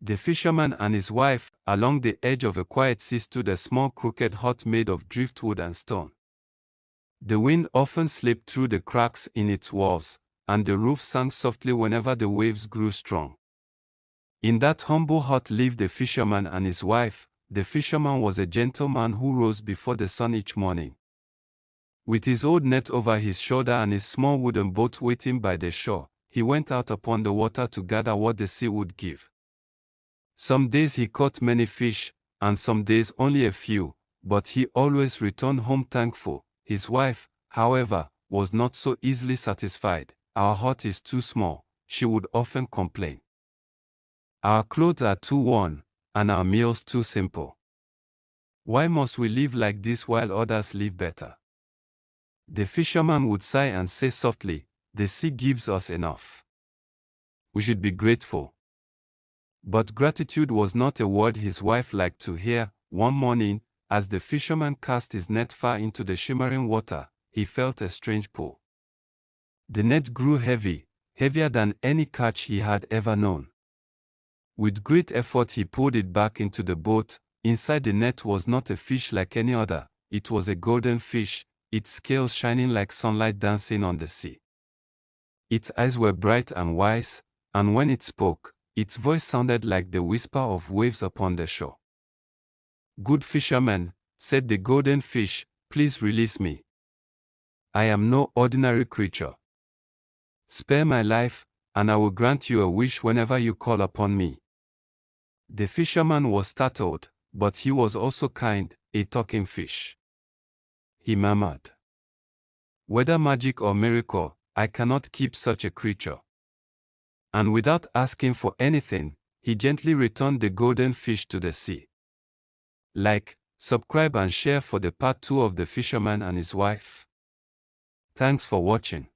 The fisherman and his wife, along the edge of a quiet sea stood a small crooked hut made of driftwood and stone. The wind often slipped through the cracks in its walls, and the roof sank softly whenever the waves grew strong. In that humble hut lived the fisherman and his wife. The fisherman was a gentleman who rose before the sun each morning. With his old net over his shoulder and his small wooden boat waiting by the shore, he went out upon the water to gather what the sea would give. Some days he caught many fish, and some days only a few, but he always returned home thankful. His wife, however, was not so easily satisfied. "Our hut is too small," she would often complain. "Our clothes are too worn, and our meals too simple. Why must we live like this while others live better?" The fisherman would sigh and say softly, "The sea gives us enough. We should be grateful." But gratitude was not a word his wife liked to hear. One morning, as the fisherman cast his net far into the shimmering water, he felt a strange pull. The net grew heavy, heavier than any catch he had ever known. With great effort he pulled it back into the boat. Inside the net was not a fish like any other, it was a golden fish, its scales shining like sunlight dancing on the sea. Its eyes were bright and wise, and when it spoke, its voice sounded like the whisper of waves upon the shore. "Good fisherman," said the golden fish, "please release me. I am no ordinary creature. Spare my life, and I will grant you a wish whenever you call upon me." The fisherman was startled, but he was also kind. "A talking fish," he murmured. "Whether magic or miracle, I cannot keep such a creature." And without asking for anything, he gently returned the golden fish to the sea. Like, subscribe and share for the part 2 of The Fisherman and His Wife. Thanks for watching.